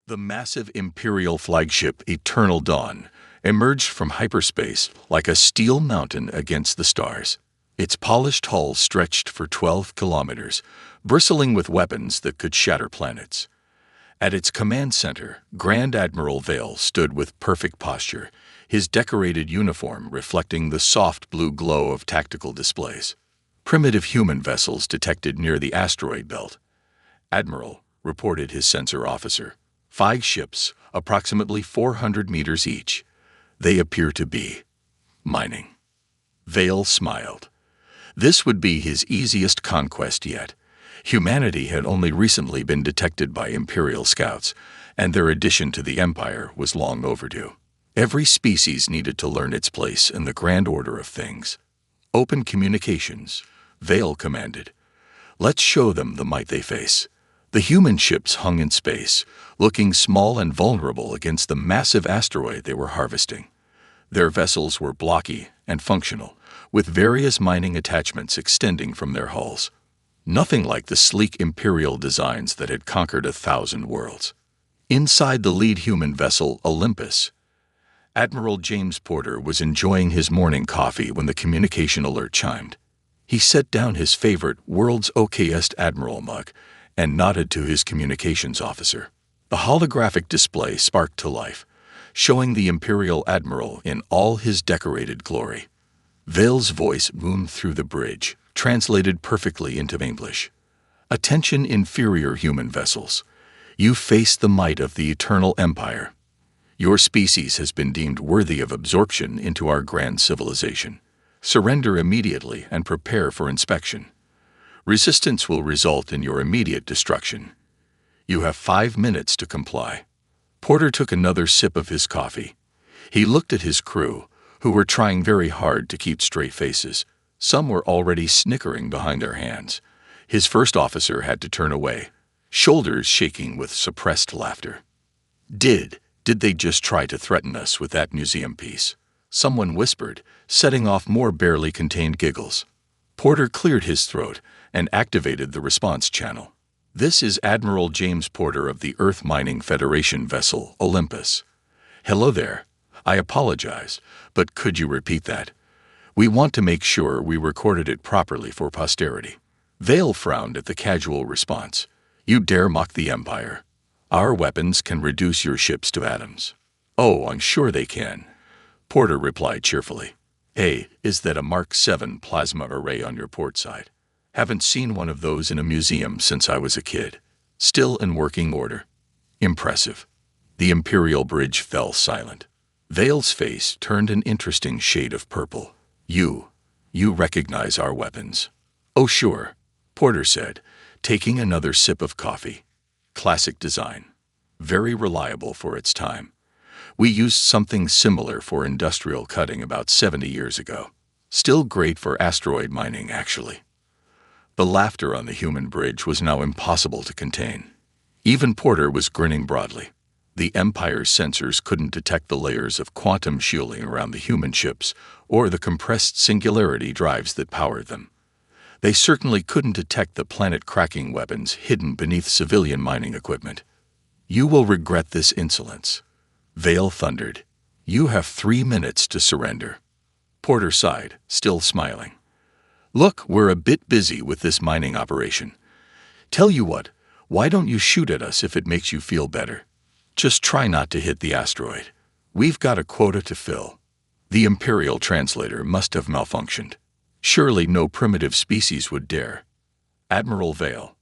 The massive Imperial flagship Eternal Dawn emerged from hyperspace like a steel mountain against the stars. Its polished hull stretched for 12 kilometers, bristling with weapons that could shatter planets. At its command center, Grand Admiral Vale stood with perfect posture, his decorated uniform reflecting the soft blue glow of tactical displays. Primitive human vessels detected near the asteroid belt. "Admiral," reported his sensor officer. "5 ships, approximately 400 meters each. They appear to be mining." Vale smiled. This would be his easiest conquest yet. Humanity had only recently been detected by Imperial scouts, and their addition to the Empire was long overdue. Every species needed to learn its place in the grand order of things. "Open communications," Vale commanded. "Let's show them the might they face." The human ships hung in space, looking small and vulnerable against the massive asteroid they were harvesting. Their vessels were blocky and functional, with various mining attachments extending from their hulls. Nothing like the sleek Imperial designs that had conquered 1,000 worlds. Inside the lead human vessel, Olympus, Admiral James Porter was enjoying his morning coffee when the communication alert chimed. He set down his favorite World's OKest Admiral mug and nodded to his communications officer. The holographic display sparked to life, showing the Imperial Admiral in all his decorated glory. Vale's voice boomed through the bridge, translated perfectly into English. "Attention, inferior human vessels. You face the might of the Eternal Empire. Your species has been deemed worthy of absorption into our grand civilization. Surrender immediately and prepare for inspection. Resistance will result in your immediate destruction. You have 5 minutes to comply." Porter took another sip of his coffee. He looked at his crew, who were trying very hard to keep straight faces. Some were already snickering behind their hands. His first officer had to turn away, shoulders shaking with suppressed laughter. Did they just try to threaten us with that museum piece?" Someone whispered, setting off more barely contained giggles. Porter cleared his throat and activated the response channel. "This is Admiral James Porter of the Earth Mining Federation vessel, Olympus. Hello there. I apologize, but could you repeat that? We want to make sure we recorded it properly for posterity." Vale frowned at the casual response. "You dare mock the Empire? Our weapons can reduce your ships to atoms." "Oh, I'm sure they can," Porter replied cheerfully. "Hey, is that a Mark 7 plasma array on your port side? Haven't seen one of those in a museum since I was a kid. Still in working order." "Impressive." The Imperial bridge fell silent. Vale's face turned an interesting shade of purple. You recognize our weapons?" "Oh, sure," Porter said, taking another sip of coffee. "Classic design. Very reliable for its time. We used something similar for industrial cutting about 70 years ago. Still great for asteroid mining, actually." The laughter on the human bridge was now impossible to contain. Even Porter was grinning broadly. The Empire's sensors couldn't detect the layers of quantum shielding around the human ships or the compressed singularity drives that powered them. They certainly couldn't detect the planet-cracking weapons hidden beneath civilian mining equipment. "You will regret this insolence," Vale thundered. "You have 3 minutes to surrender." Porter sighed, still smiling. "Look, we're a bit busy with this mining operation. Tell you what, why don't you shoot at us if it makes you feel better? Just try not to hit the asteroid. We've got a quota to fill." The Imperial translator must have malfunctioned. Surely no primitive species would dare. "Admiral Vale,"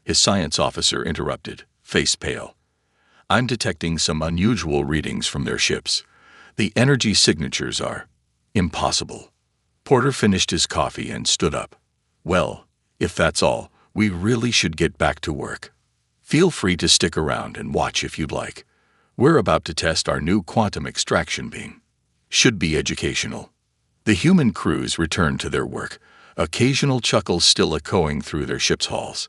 his science officer interrupted, face pale. "I'm detecting some unusual readings from their ships. The energy signatures are impossible." Porter finished his coffee and stood up. "Well, if that's all, we really should get back to work. Feel free to stick around and watch if you'd like. We're about to test our new quantum extraction beam. Should be educational." The human crews returned to their work, occasional chuckles still echoing through their ship's halls.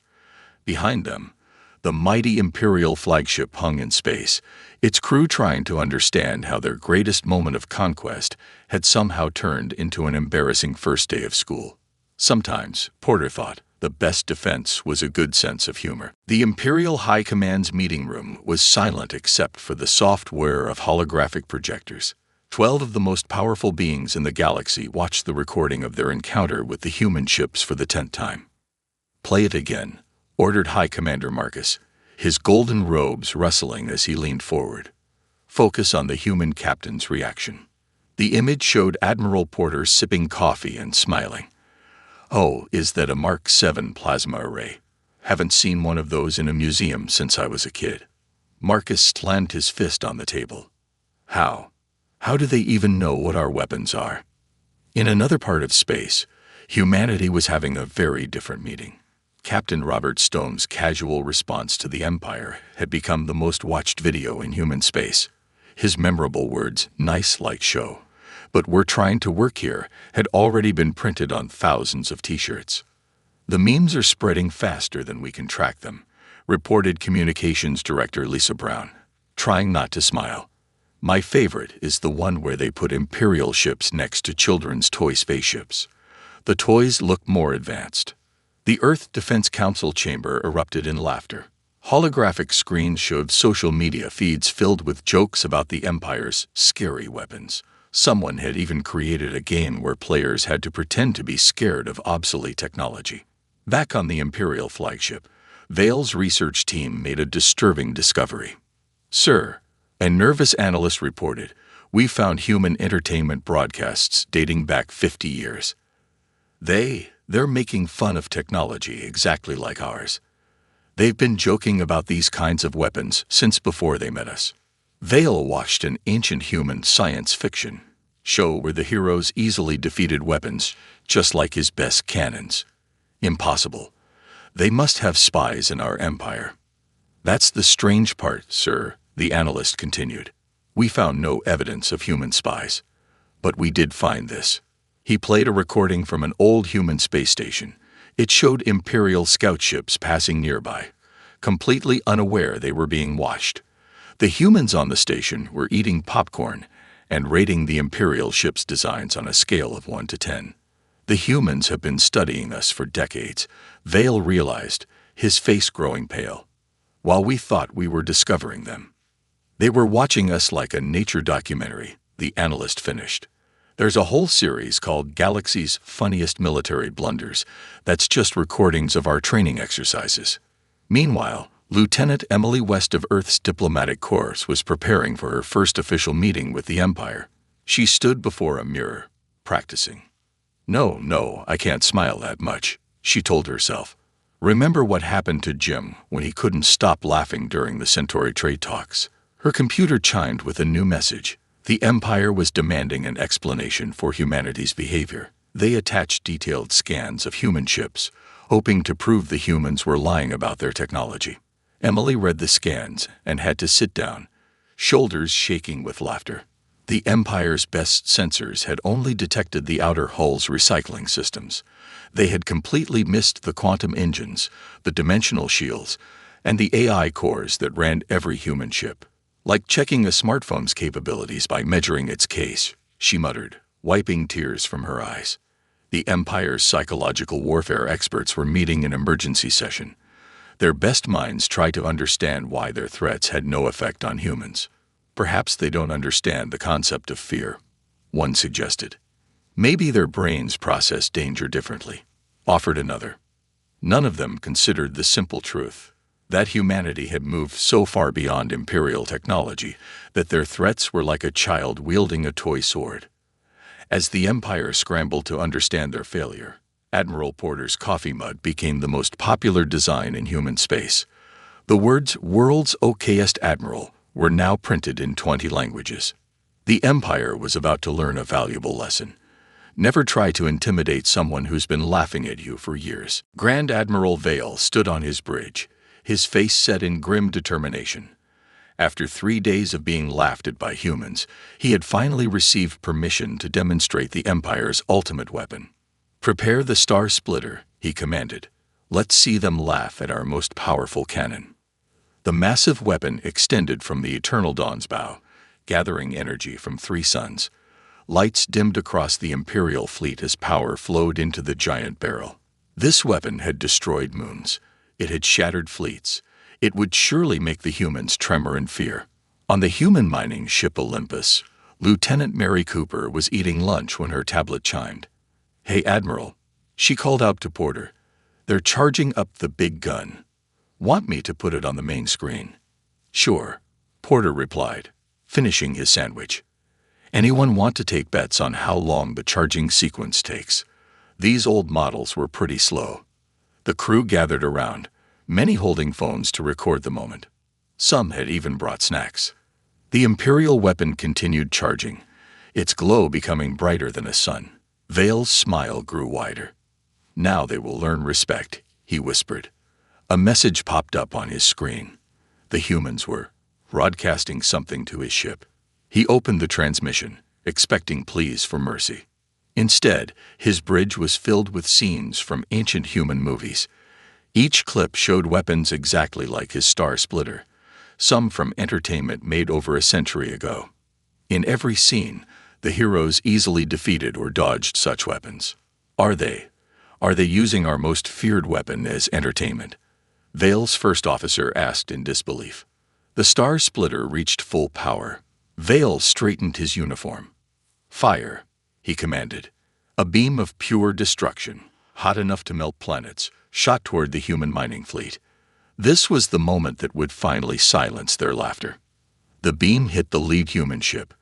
Behind them, the mighty Imperial flagship hung in space, its crew trying to understand how their greatest moment of conquest had somehow turned into an embarrassing first day of school. Sometimes, Porter thought, The best defense was a good sense of humor. The Imperial High Command's meeting room was silent except for the soft whir of holographic projectors. 12 of the most powerful beings in the galaxy watched the recording of their encounter with the human ships for the 10th time. "Play it again," ordered High Commander Marcus, his golden robes rustling as he leaned forward. "Focus on the human captain's reaction." The image showed Admiral Porter sipping coffee and smiling. "Oh, is that a Mark 7 plasma array? Haven't seen one of those in a museum since I was a kid." Marcus slammed his fist on the table. How do they even know what our weapons are?" In another part of space, humanity was having a very different meeting. Captain Robert Stone's casual response to the Empire had become the most watched video in human space. His memorable words, "nice like show, but we're trying to work here," had already been printed on thousands of t-shirts. "The memes are spreading faster than we can track them," reported Communications Director Lisa Brown, trying not to smile. "My favorite is the one where they put Imperial ships next to children's toy spaceships. The toys look more advanced." The Earth Defense Council chamber erupted in laughter. Holographic screens showed social media feeds filled with jokes about the Empire's scary weapons. Someone had even created a game where players had to pretend to be scared of obsolete technology. Back on the Imperial flagship, Vale's research team made a disturbing discovery. "Sir," a nervous analyst reported, "we found human entertainment broadcasts dating back 50 years. They're making fun of technology exactly like ours. They've been joking about these kinds of weapons since before they met us." Vale watched an ancient human science fiction show where the heroes easily defeated weapons just like his best cannons. Impossible. They must have spies in our empire. "That's the strange part, sir," the analyst continued. "We found no evidence of human spies. But we did find this." He played a recording from an old human space station. It showed Imperial scout ships passing nearby, completely unaware they were being watched. The humans on the station were eating popcorn and rating the Imperial ship's designs on a scale of 1 to 10. "The humans have been studying us for decades," Vale realized, his face growing pale, "while we thought we were discovering them. They were watching us like a nature documentary," the analyst finished. "There's a whole series called Galaxy's Funniest Military Blunders that's just recordings of our training exercises." Meanwhile, Lieutenant Emily West of Earth's diplomatic corps was preparing for her first official meeting with the Empire. She stood before a mirror, practicing. No, I can't smile that much," she told herself. "Remember what happened to Jim when he couldn't stop laughing during the Centauri trade talks?" Her computer chimed with a new message. The Empire was demanding an explanation for humanity's behavior. They attached detailed scans of human ships, hoping to prove the humans were lying about their technology. Emily read the scans and had to sit down, shoulders shaking with laughter. The Empire's best sensors had only detected the outer hull's recycling systems. They had completely missed the quantum engines, the dimensional shields, and the AI cores that ran every human ship. "Like checking a smartphone's capabilities by measuring its case," she muttered, wiping tears from her eyes. The Empire's psychological warfare experts were meeting in emergency session. Their best minds tried to understand why their threats had no effect on humans. "Perhaps they don't understand the concept of fear," one suggested. "Maybe their brains process danger differently," offered another. None of them considered the simple truth that humanity had moved so far beyond Imperial technology that their threats were like a child wielding a toy sword. As the Empire scrambled to understand their failure, Admiral Porter's coffee mug became the most popular design in human space. The words "World's Okayest Admiral" were now printed in 20 languages. The Empire was about to learn a valuable lesson. Never try to intimidate someone who's been laughing at you for years. Grand Admiral Vale stood on his bridge, his face set in grim determination. After 3 days of being laughed at by humans, he had finally received permission to demonstrate the Empire's ultimate weapon. "Prepare the Star Splitter," he commanded. "Let's see them laugh at our most powerful cannon." The massive weapon extended from the Eternal Dawn's bow, gathering energy from 3 suns. Lights dimmed across the Imperial fleet as power flowed into the giant barrel. This weapon had destroyed moons. It had shattered fleets. It would surely make the humans tremor in fear. On the human mining ship Olympus, Lieutenant Mary Cooper was eating lunch when her tablet chimed. "Hey, Admiral," she called out to Porter. "They're charging up the big gun. Want me to put it on the main screen?" "Sure," Porter replied, finishing his sandwich. "Anyone want to take bets on how long the charging sequence takes?" These old models were pretty slow. The crew gathered around, many holding phones to record the moment. Some had even brought snacks. The Imperial weapon continued charging, its glow becoming brighter than a sun. Vale's smile grew wider. "Now they will learn respect," he whispered. A message popped up on his screen. The humans were broadcasting something to his ship. He opened the transmission, expecting pleas for mercy. Instead, his bridge was filled with scenes from ancient human movies. Each clip showed weapons exactly like his star splitter, some from entertainment made over a century ago. In every scene, the heroes easily defeated or dodged such weapons. Are they using our most feared weapon as entertainment?" Vale's first officer asked in disbelief. The star splitter reached full power. Vale straightened his uniform. "Fire," he commanded. A beam of pure destruction, hot enough to melt planets, shot toward the human mining fleet. This was the moment that would finally silence their laughter. The beam hit the lead human ship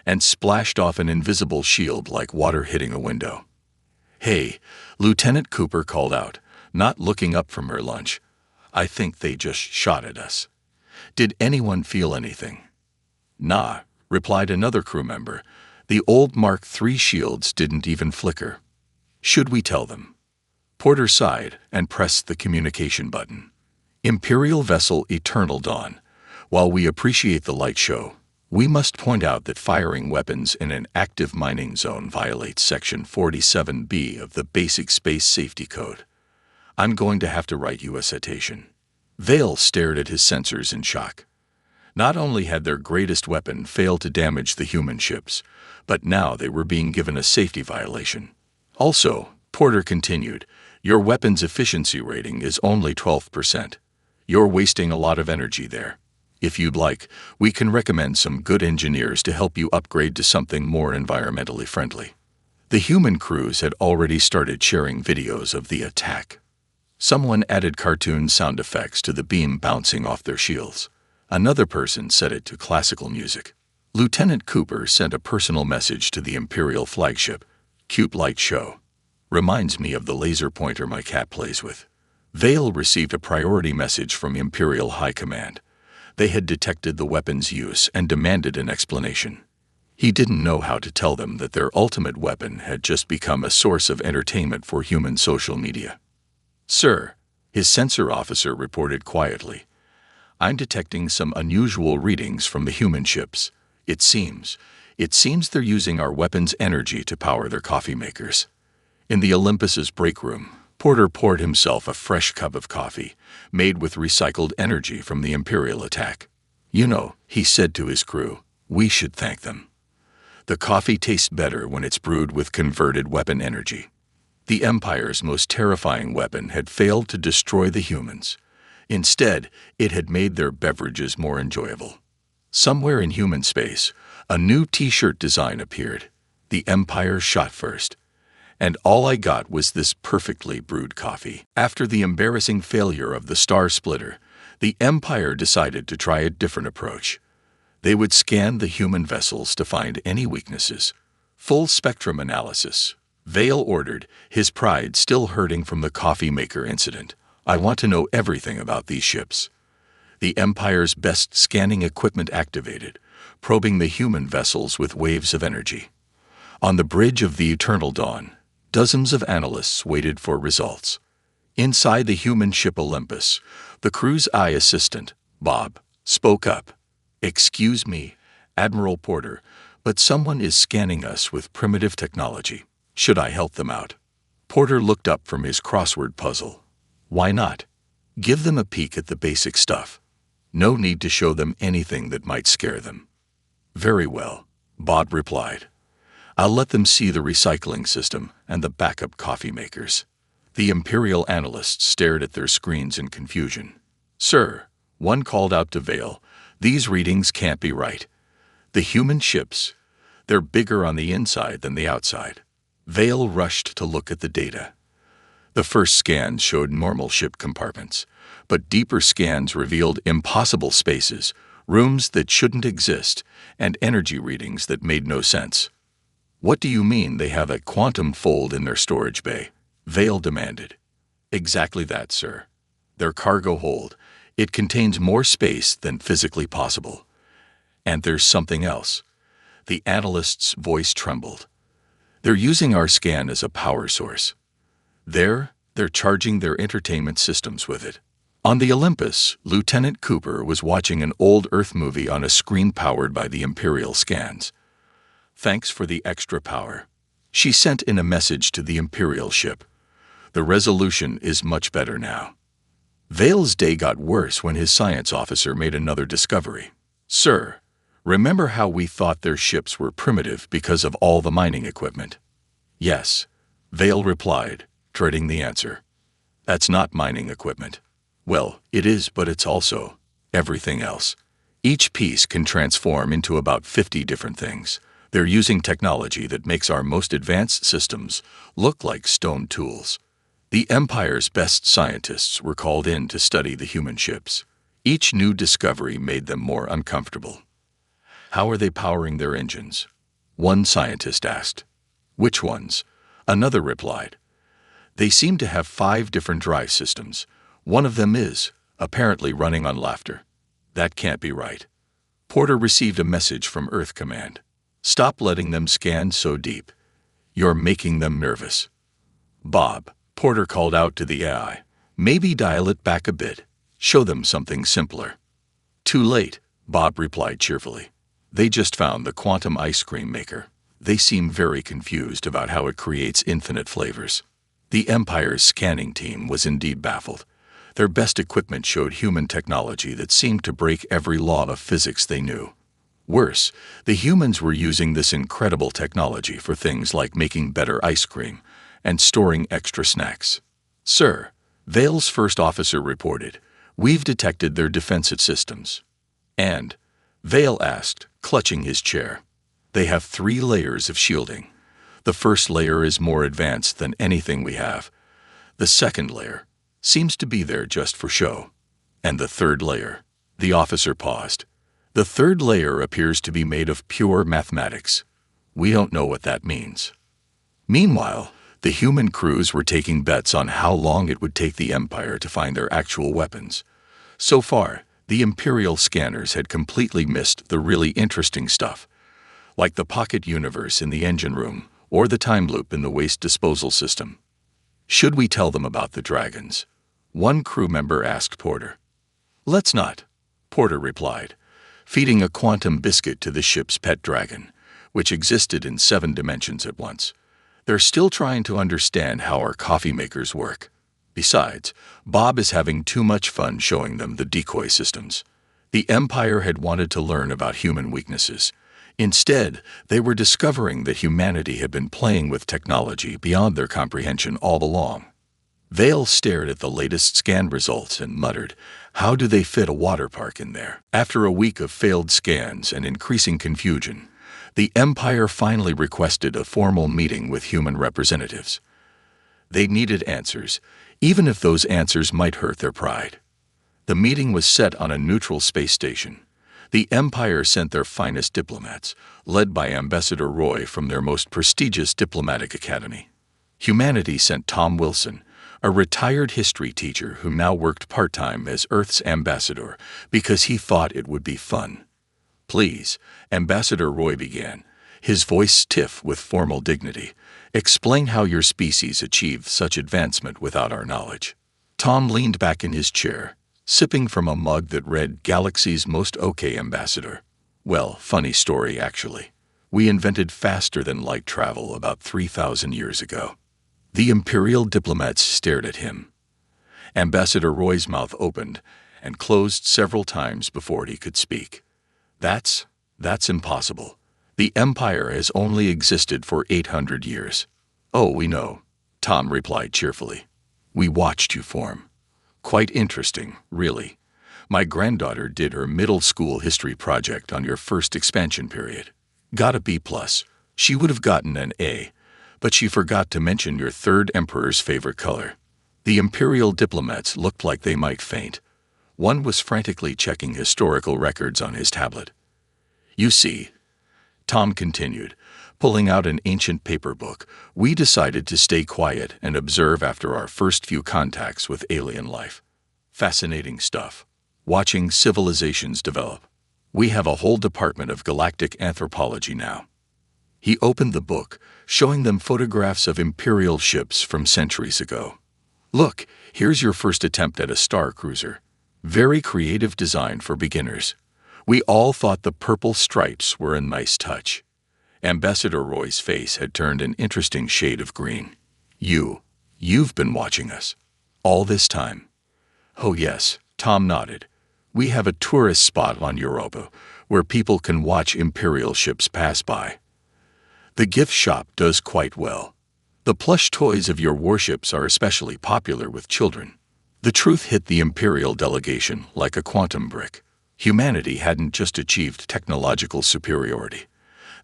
and splashed off an invisible shield like water hitting a window. "Hey," Lieutenant Cooper called out, not looking up from her lunch. "I think they just shot at us." "Did anyone feel anything?" "Nah," replied another crew member. "The old Mark III shields didn't even flicker." "Should we tell them?" Porter sighed and pressed the communication button. "Imperial vessel Eternal Dawn. While we appreciate the light show, we must point out that firing weapons in an active mining zone violates Section 47B of the Basic Space Safety Code. I'm going to have to write you a citation." Vale stared at his sensors in shock. Not only had their greatest weapon failed to damage the human ships, but now they were being given a safety violation. "Also," Porter continued, "your weapon's efficiency rating is only 12%. You're wasting a lot of energy there. If you'd like, we can recommend some good engineers to help you upgrade to something more environmentally friendly." The human crews had already started sharing videos of the attack. Someone added cartoon sound effects to the beam bouncing off their shields. Another person set it to classical music. Lieutenant Cooper sent a personal message to the Imperial flagship. "Cute light show. Reminds me of the laser pointer my cat plays with." Vale received a priority message from Imperial High Command. They had detected the weapon's use and demanded an explanation. He didn't know how to tell them that their ultimate weapon had just become a source of entertainment for human social media. "Sir," his sensor officer reported quietly, "I'm detecting some unusual readings from the human ships. It seems they're using our weapon's energy to power their coffee makers." In the Olympus's break room, Porter poured himself a fresh cup of coffee, made with recycled energy from the Imperial attack. "You know," he said to his crew, "we should thank them. The coffee tastes better when it's brewed with converted weapon energy." The Empire's most terrifying weapon had failed to destroy the humans. Instead, it had made their beverages more enjoyable. Somewhere in human space, a new T-shirt design appeared. "The Empire shot first. And all I got was this perfectly brewed coffee." After the embarrassing failure of the Star Splitter, the Empire decided to try a different approach. They would scan the human vessels to find any weaknesses. Full spectrum analysis, Vale ordered, his pride still hurting from the coffee maker incident. "I want to know everything about these ships." The Empire's best scanning equipment activated, probing the human vessels with waves of energy. On the bridge of the Eternal Dawn, dozens of analysts waited for results. Inside the human ship Olympus, the crew's eye assistant, Bob, spoke up. "Excuse me, Admiral Porter, but someone is scanning us with primitive technology. Should I help them out?" Porter looked up from his crossword puzzle. "Why not? Give them a peek at the basic stuff. No need to show them anything that might scare them." "Very well," Bob replied. "I'll let them see the recycling system and the backup coffee makers." The Imperial analysts stared at their screens in confusion. "Sir," one called out to Vale, "these readings can't be right. The human ships, they're bigger on the inside than the outside." Vale rushed to look at the data. The first scans showed normal ship compartments, but deeper scans revealed impossible spaces, rooms that shouldn't exist, and energy readings that made no sense. "What do you mean they have a quantum fold in their storage bay?" Vale demanded. "Exactly that, sir. Their cargo hold. It contains more space than physically possible. And there's something else." The analyst's voice trembled. "They're using our scan as a power source. They're charging their entertainment systems with it." On the Olympus, Lieutenant Cooper was watching an old Earth movie on a screen powered by the Imperial scans. "Thanks for the extra power," she sent in a message to the Imperial ship. "The resolution is much better now." Vale's day got worse when his science officer made another discovery. "Sir, remember how we thought their ships were primitive because of all the mining equipment?" "Yes," Vale replied, dreading the answer. "That's not mining equipment." "Well, it is, but it's also everything else. Each piece can transform into about 50 different things. They're using technology that makes our most advanced systems look like stone tools." The Empire's best scientists were called in to study the human ships. Each new discovery made them more uncomfortable. "How are they powering their engines?" one scientist asked. "Which ones?" another replied. "They seem to have 5 different drive systems. One of them is, apparently, running on laughter." "That can't be right." Porter received a message from Earth Command. "Stop letting them scan so deep. You're making them nervous." "Bob," Porter called out to the AI, "maybe dial it back a bit. Show them something simpler." "Too late," Bob replied cheerfully. "They just found the quantum ice cream maker. They seem very confused about how it creates infinite flavors." The Empire's scanning team was indeed baffled. Their best equipment showed human technology that seemed to break every law of physics they knew. Worse, the humans were using this incredible technology for things like making better ice cream and storing extra snacks. "Sir," Vale's first officer reported, "we've detected their defensive systems." "And?" Vale asked, clutching his chair. "They have 3 layers of shielding. The first layer is more advanced than anything we have. The second layer seems to be there just for show. And the third layer—" The officer paused. "The third layer appears to be made of pure mathematics. We don't know what that means." Meanwhile, the human crews were taking bets on how long it would take the Empire to find their actual weapons. So far, the Imperial scanners had completely missed the really interesting stuff, like the pocket universe in the engine room or the time loop in the waste disposal system. "Should we tell them about the dragons?" one crew member asked Porter. "Let's not," Porter replied, feeding a quantum biscuit to the ship's pet dragon, which existed in 7 dimensions at once. "They're still trying to understand how our coffee makers work. Besides, Bob is having too much fun showing them the decoy systems." The Empire had wanted to learn about human weaknesses. Instead, they were discovering that humanity had been playing with technology beyond their comprehension all along. Vale stared at the latest scan results and muttered, "How do they fit a water park in there?" After a week of failed scans and increasing confusion, the Empire finally requested a formal meeting with human representatives. They needed answers, even if those answers might hurt their pride. The meeting was set on a neutral space station. The Empire sent their finest diplomats, led by Ambassador Roy from their most prestigious diplomatic academy. Humanity sent Tom Wilson, a retired history teacher who now worked part-time as Earth's ambassador because he thought it would be fun. "Please," Ambassador Roy began, his voice stiff with formal dignity, "explain how your species achieved such advancement without our knowledge." Tom leaned back in his chair, sipping from a mug that read, "Galaxy's Most OK Ambassador." "Well, funny story, actually. We invented faster-than-light travel about 3,000 years ago." The Imperial diplomats stared at him. Ambassador Roy's mouth opened and closed several times before he could speak. That's impossible. The Empire has only existed for 800 years. "Oh, we know," Tom replied cheerfully. We watched you form. Quite interesting, really. My granddaughter did her middle school history project on your first expansion period. Got a B+. She would have gotten an A, but she forgot to mention your third emperor's favorite color. The imperial diplomats looked like they might faint. One was frantically checking historical records on his tablet. You see, Tom continued, pulling out an ancient paper book, we decided to stay quiet and observe after our first few contacts with alien life. Fascinating stuff. Watching civilizations develop. We have a whole department of galactic anthropology now. He opened the book, showing them photographs of imperial ships from centuries ago. Look, here's your first attempt at a star cruiser. Very creative design for beginners. We all thought the purple stripes were a nice touch. Ambassador Roy's face had turned an interesting shade of green. You've been watching us. All this time. Oh yes, Tom nodded. We have a tourist spot on Europa where people can watch imperial ships pass by. The gift shop does quite well. The plush toys of your warships are especially popular with children. The truth hit the imperial delegation like a quantum brick. Humanity hadn't just achieved technological superiority.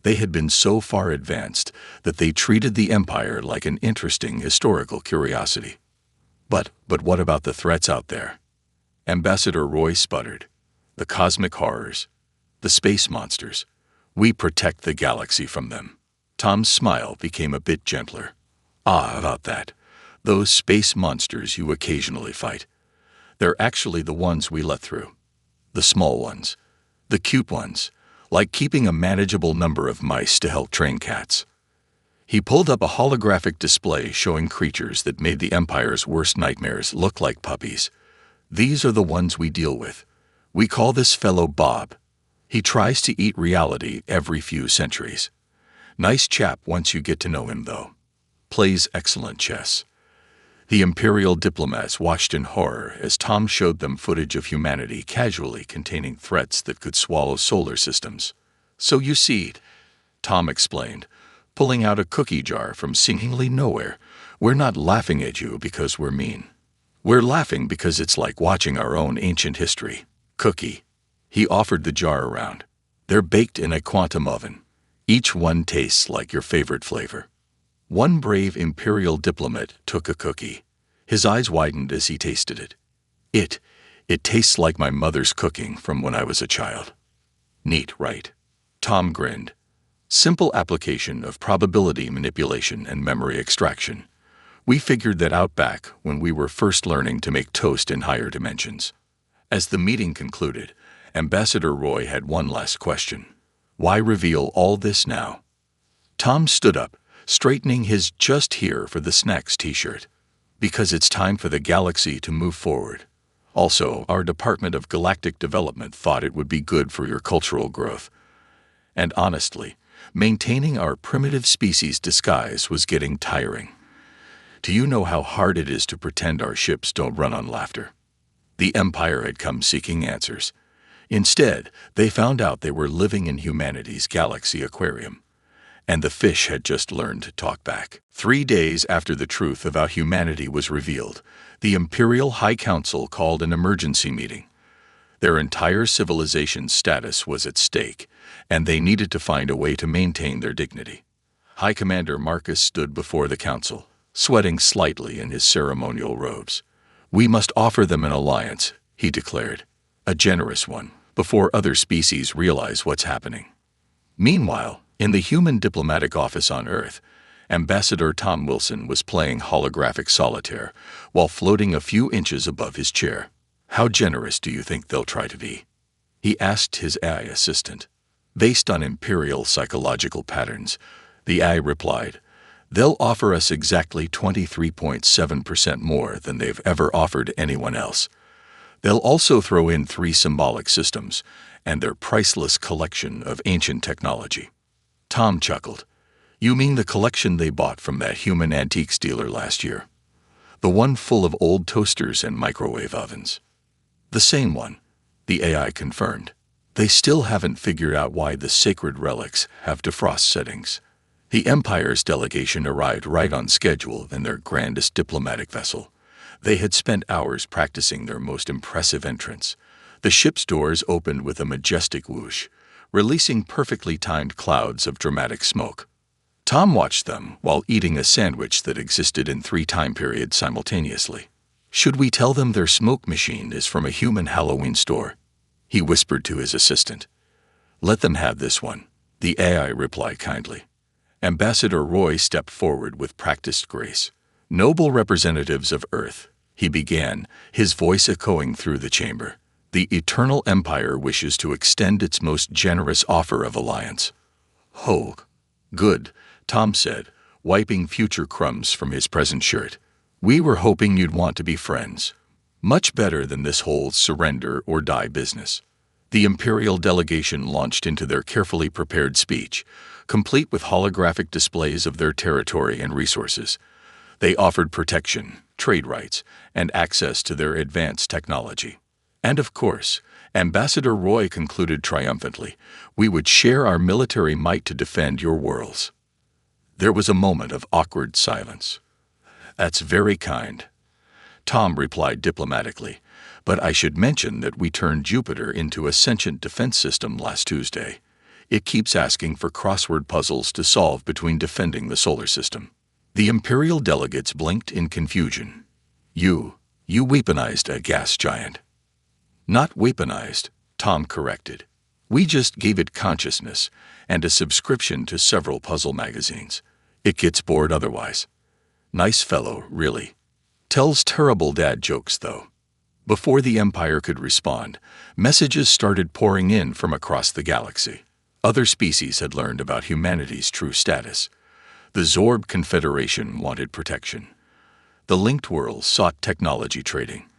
They had been so far advanced that they treated the empire like an interesting historical curiosity. But what about the threats out there? Ambassador Roy sputtered. The cosmic horrors. The space monsters. We protect the galaxy from them. Tom's smile became a bit gentler. About that. Those space monsters you occasionally fight. They're actually the ones we let through. The small ones. The cute ones. Like keeping a manageable number of mice to help train cats. He pulled up a holographic display showing creatures that made the Empire's worst nightmares look like puppies. These are the ones we deal with. We call this fellow Bob. He tries to eat reality every few centuries. Nice chap once you get to know him, though. Plays excellent chess. The Imperial diplomats watched in horror as Tom showed them footage of humanity casually containing threats that could swallow solar systems. So you see, Tom explained, pulling out a cookie jar from seemingly nowhere. We're not laughing at you because we're mean. We're laughing because it's like watching our own ancient history. Cookie. He offered the jar around. They're baked in a quantum oven. Each one tastes like your favorite flavor. One brave imperial diplomat took a cookie. His eyes widened as he tasted it. It tastes like my mother's cooking from when I was a child. Neat, right? Tom grinned. Simple application of probability manipulation and memory extraction. We figured that out back when we were first learning to make toast in higher dimensions. As the meeting concluded, Ambassador Roy had one last question. Why reveal all this now? Tom stood up, straightening his "Just Here for the Snacks" t-shirt. Because it's time for the galaxy to move forward. Also, our Department of Galactic Development thought it would be good for your cultural growth. And honestly, maintaining our primitive species disguise was getting tiring. Do you know how hard it is to pretend our ships don't run on laughter? The Empire had come seeking answers. Instead, they found out they were living in humanity's galaxy aquarium. And the fish had just learned to talk back. 3 days after the truth about humanity was revealed, the Imperial High Council called an emergency meeting. Their entire civilization's status was at stake, and they needed to find a way to maintain their dignity. High Commander Marcus stood before the council, sweating slightly in his ceremonial robes. We must offer them an alliance, he declared. A generous one, before other species realize what's happening. Meanwhile, in the human diplomatic office on Earth, Ambassador Tom Wilson was playing holographic solitaire while floating a few inches above his chair. How generous do you think they'll try to be? He asked his AI assistant. Based on imperial psychological patterns, the AI replied, they'll offer us exactly 23.7% more than they've ever offered anyone else. They'll also throw in 3 symbolic systems and their priceless collection of ancient technology. Tom chuckled. You mean the collection they bought from that human antiques dealer last year? The one full of old toasters and microwave ovens? The same one, the AI confirmed. They still haven't figured out why the sacred relics have defrost settings. The Empire's delegation arrived right on schedule in their grandest diplomatic vessel. They had spent hours practicing their most impressive entrance. The ship's doors opened with a majestic whoosh, releasing perfectly timed clouds of dramatic smoke. Tom watched them while eating a sandwich that existed in 3 time periods simultaneously. "Should we tell them their smoke machine is from a human Halloween store?" he whispered to his assistant. "Let them have this one," the AI replied kindly. Ambassador Roy stepped forward with practiced grace. "Noble representatives of Earth," he began, his voice echoing through the chamber. "The Eternal Empire wishes to extend its most generous offer of alliance." "Oh, good," Tom said, wiping future crumbs from his present shirt. "We were hoping you'd want to be friends. Much better than this whole surrender or die business." The Imperial delegation launched into their carefully prepared speech, complete with holographic displays of their territory and resources. They offered protection, trade rights, and access to their advanced technology. And of course, Ambassador Roy concluded triumphantly, "We would share our military might to defend your worlds." There was a moment of awkward silence. "That's very kind," Tom replied diplomatically, "but I should mention that we turned Jupiter into a sentient defense system last Tuesday. It keeps asking for crossword puzzles to solve between defending the solar system." The Imperial delegates blinked in confusion. You weaponized a gas giant." "Not weaponized," Tom corrected. "We just gave it consciousness and a subscription to several puzzle magazines. It gets bored otherwise." "Nice fellow, really. Tells terrible dad jokes, though." Before the Empire could respond, messages started pouring in from across the galaxy. Other species had learned about humanity's true status. The Zorb Confederation wanted protection. The linked worlds sought technology trading.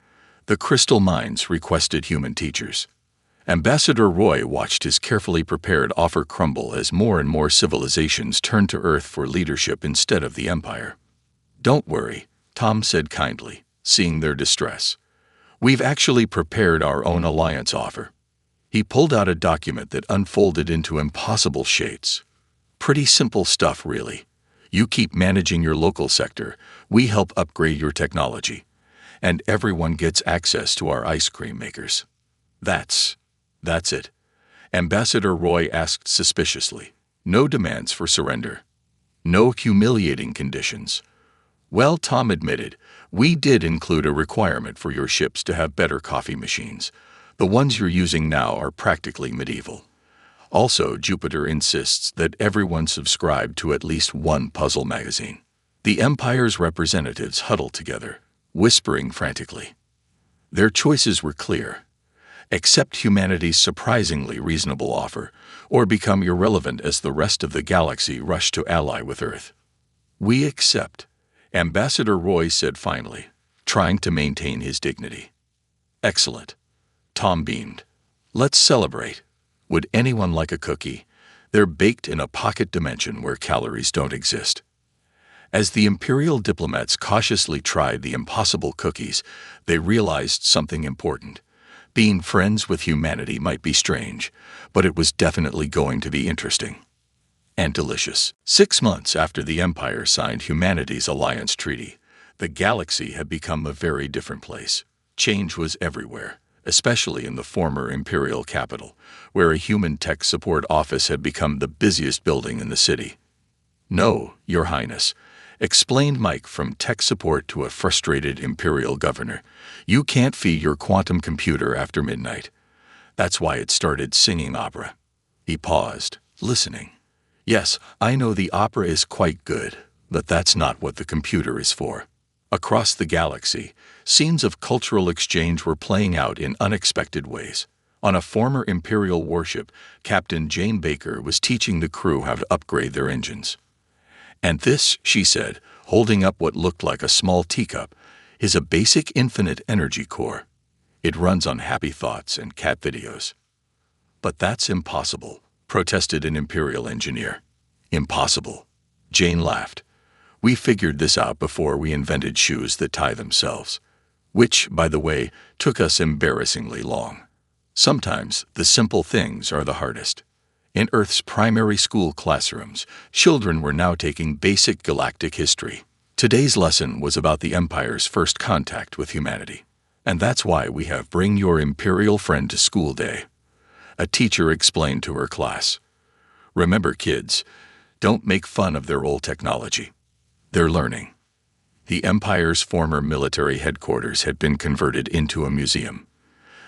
The crystal mines requested human teachers. Ambassador Roy watched his carefully prepared offer crumble as more and more civilizations turned to Earth for leadership instead of the Empire. "Don't worry," Tom said kindly, seeing their distress. "We've actually prepared our own alliance offer." He pulled out a document that unfolded into impossible shapes. "Pretty simple stuff, really. You keep managing your local sector, we help upgrade your technology, and everyone gets access to our ice cream makers." That's it," Ambassador Roy asked suspiciously. "No demands for surrender. No humiliating conditions." "Well," Tom admitted, "we did include a requirement for your ships to have better coffee machines. The ones you're using now are practically medieval. Also, Jupiter insists that everyone subscribe to at least one puzzle magazine." The Empire's representatives huddled together, whispering frantically. Their choices were clear. Accept humanity's surprisingly reasonable offer, or become irrelevant as the rest of the galaxy rushed to ally with Earth. "We accept," Ambassador Roy said finally, trying to maintain his dignity. "Excellent," Tom beamed. "Let's celebrate. Would anyone like a cookie? They're baked in a pocket dimension where calories don't exist." As the Imperial diplomats cautiously tried the impossible cookies, they realized something important. Being friends with humanity might be strange, but it was definitely going to be interesting. And delicious. 6 months after the Empire signed humanity's alliance treaty, the galaxy had become a very different place. Change was everywhere, especially in the former Imperial capital, where a human tech support office had become the busiest building in the city. "No, Your Highness," explained Mike from tech support to a frustrated Imperial governor, "you can't feed your quantum computer after midnight. That's why it started singing opera." He paused, listening. "Yes, I know the opera is quite good, but that's not what the computer is for." Across the galaxy, scenes of cultural exchange were playing out in unexpected ways. On a former Imperial warship, Captain Jane Baker was teaching the crew how to upgrade their engines. "And this," she said, holding up what looked like a small teacup, "is a basic infinite energy core. It runs on happy thoughts and cat videos." "But that's impossible," protested an Imperial engineer. "Impossible," Jane laughed. "We figured this out before we invented shoes that tie themselves. Which, by the way, took us embarrassingly long. Sometimes the simple things are the hardest." In Earth's primary school classrooms, children were now taking basic galactic history. Today's lesson was about the Empire's first contact with humanity. And that's why we have Bring Your Imperial Friend to School Day. A teacher explained to her class, "Remember, kids, don't make fun of their old technology. They're learning." The Empire's former military headquarters had been converted into a museum.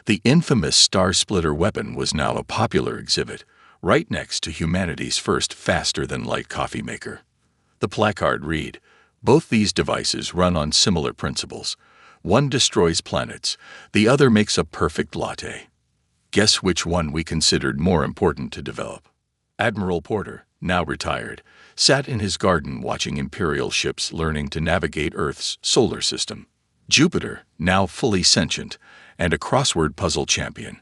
The infamous Star-Splitter weapon was now a popular exhibit, right next to humanity's first faster-than-light coffee maker. The placard read, "Both these devices run on similar principles. One destroys planets, the other makes a perfect latte. Guess which one we considered more important to develop?" Admiral Porter, now retired, sat in his garden watching Imperial ships learning to navigate Earth's solar system. Jupiter, now fully sentient, and a crossword puzzle champion,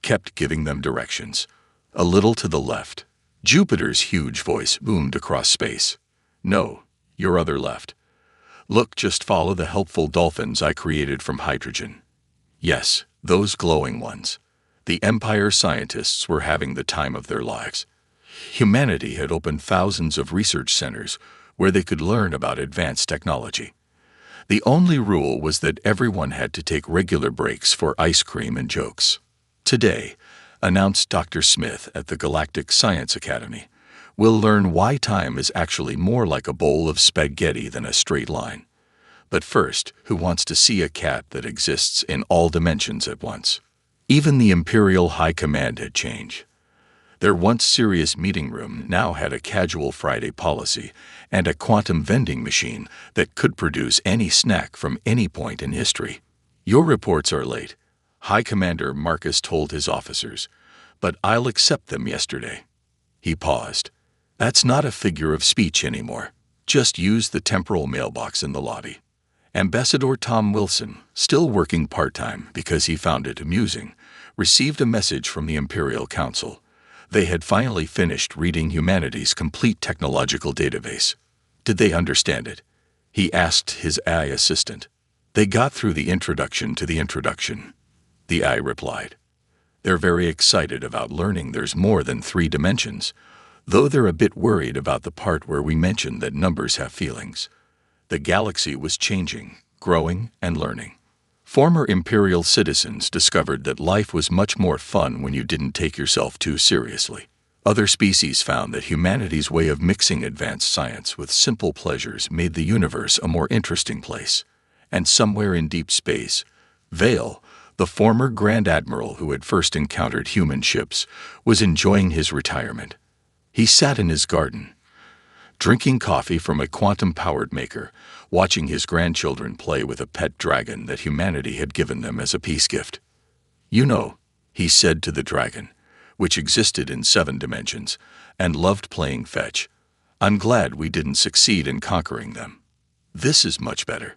kept giving them directions. A little to the left. Jupiter's huge voice boomed across space. "No, your other left. Look, just follow the helpful dolphins I created from hydrogen." Yes, those glowing ones. The Empire scientists were having the time of their lives. Humanity had opened thousands of research centers where they could learn about advanced technology. The only rule was that everyone had to take regular breaks for ice cream and jokes. "Today," announced Dr. Smith at the Galactic Science Academy, "we'll learn why time is actually more like a bowl of spaghetti than a straight line. But first, who wants to see a cat that exists in all dimensions at once?" Even the Imperial High Command had changed. Their once serious meeting room now had a casual Friday policy and a quantum vending machine that could produce any snack from any point in history. "Your reports are late," High Commander Marcus told his officers, "but I'll accept them yesterday." He paused. "That's not a figure of speech anymore. Just use the temporal mailbox in the lobby." Ambassador Tom Wilson, still working part-time because he found it amusing, received a message from the Imperial Council. They had finally finished reading humanity's complete technological database. Did they understand it? He asked his AI assistant. "They got through the introduction to the introduction," the AI replied. "They're very excited about learning there's more than 3 dimensions, though they're a bit worried about the part where we mentioned that numbers have feelings." The galaxy was changing, growing, and learning. Former Imperial citizens discovered that life was much more fun when you didn't take yourself too seriously. Other species found that humanity's way of mixing advanced science with simple pleasures made the universe a more interesting place. And somewhere in deep space, Vale, the former Grand Admiral who had first encountered human ships, was enjoying his retirement. He sat in his garden, drinking coffee from a quantum-powered maker, watching his grandchildren play with a pet dragon that humanity had given them as a peace gift. "You know," he said to the dragon, which existed in 7 dimensions, and loved playing fetch, "I'm glad we didn't succeed in conquering them." "This is much better."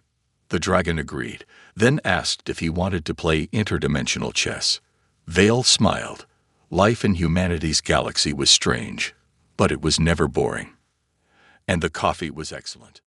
The dragon agreed, then asked if he wanted to play interdimensional chess. Vale smiled. Life in humanity's galaxy was strange, but it was never boring. And the coffee was excellent.